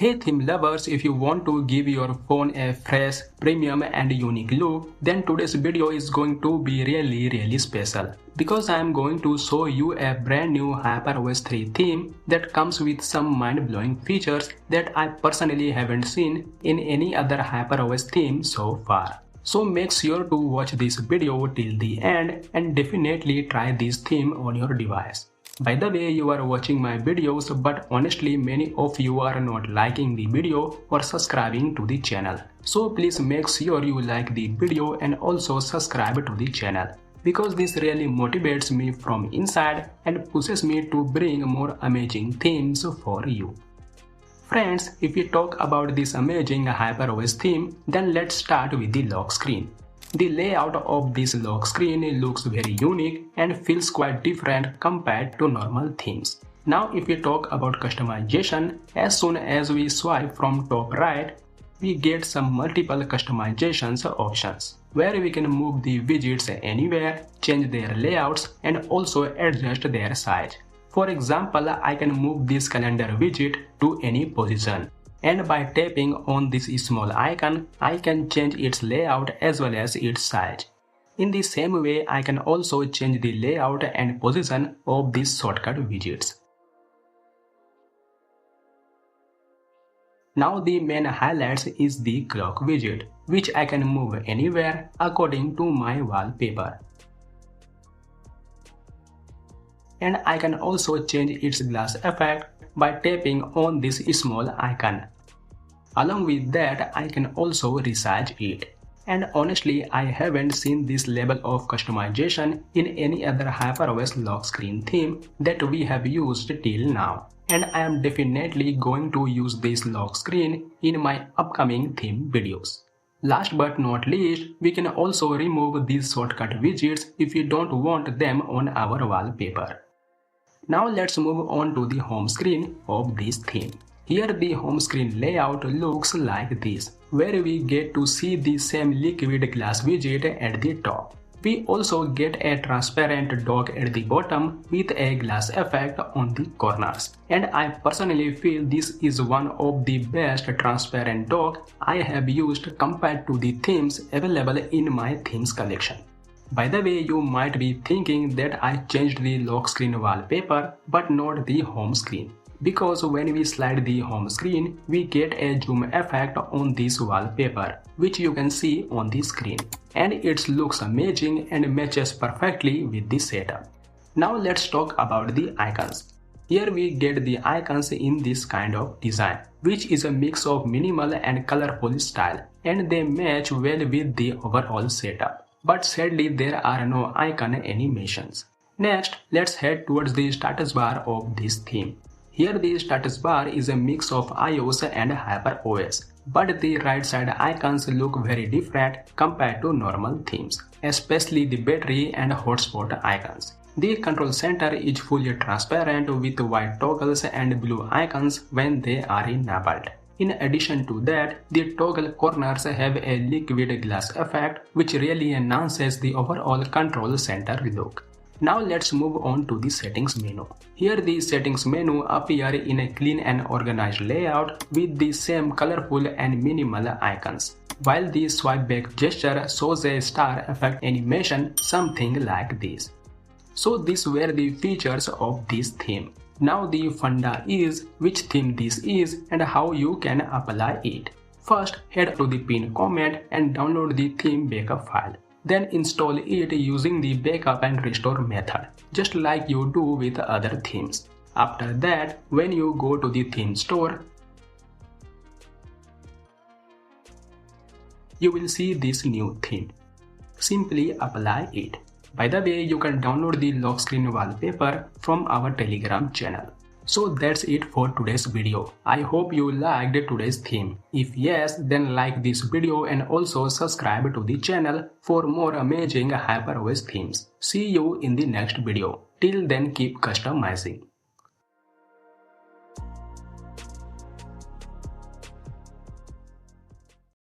Hey theme lovers, if you want to give your phone a fresh, premium and unique look, then today's video is going to be really special. Because I am going to show you a brand new HyperOS 3 theme that comes with some mind-blowing features that I personally haven't seen in any other HyperOS theme so far. So make sure to watch this video till the end and definitely try this theme on your device. By the way, you are watching my videos, but honestly many of you are not liking the video or subscribing to the channel. So please make sure you like the video and also subscribe to the channel, because this really motivates me from inside and pushes me to bring more amazing themes for you. Friends, if we talk about this amazing HyperOS theme, then let's start with the lock screen. The layout of this lock screen looks very unique and feels quite different compared to normal themes. Now if we talk about customization, as soon as we swipe from top right, we get some multiple customizations options, where we can move the widgets anywhere, change their layouts and also adjust their size. For example, I can move this calendar widget to any position. And by tapping on this small icon, I can change its layout as well as its size. In the same way, I can also change the layout and position of these shortcut widgets. Now the main highlights is the clock widget, which I can move anywhere according to my wallpaper. And I can also change its glass effect by tapping on this small icon. Along with that, I can also resize it. And honestly, I haven't seen this level of customization in any other HyperOS lock screen theme that we have used till now. And I am definitely going to use this lock screen in my upcoming theme videos. Last but not least, we can also remove these shortcut widgets if we don't want them on our wallpaper. Now let's move on to the home screen of this theme. Here the home screen layout looks like this, where we get to see the same liquid glass widget at the top. We also get a transparent dock at the bottom with a glass effect on the corners. And I personally feel this is one of the best transparent dock I have used compared to the themes available in my themes collection. By the way, you might be thinking that I changed the lock screen wallpaper but not the home screen. Because when we slide the home screen, we get a zoom effect on this wallpaper, which you can see on the screen. And it looks amazing and matches perfectly with the setup. Now let's talk about the icons. Here we get the icons in this kind of design, which is a mix of minimal and colorful style, and they match well with the overall setup. But sadly there are no icon animations. Next, let's head towards the status bar of this theme. Here the status bar is a mix of iOS and HyperOS, but the right side icons look very different compared to normal themes, especially the battery and hotspot icons. The control center is fully transparent with white toggles and blue icons when they are enabled. In addition to that, the toggle corners have a liquid glass effect which really enhances the overall control center look. Now let's move on to the settings menu. Here the settings menu appear in a clean and organized layout with the same colorful and minimal icons, while the swipe back gesture shows a star effect animation, something like this. So these were the features of this theme. Now the funda is which theme this is and how you can apply it. First, head to the pinned comment and download the theme backup file. Then install it using the backup and restore method, just like you do with other themes. After that, when you go to the theme store, you will see this new theme. Simply apply it. By the way, you can download the lock screen wallpaper from our Telegram channel. So that's it for today's video. I hope you liked today's theme. If yes, then like this video and also subscribe to the channel for more amazing HyperOS themes. See you in the next video. Till then, keep customizing.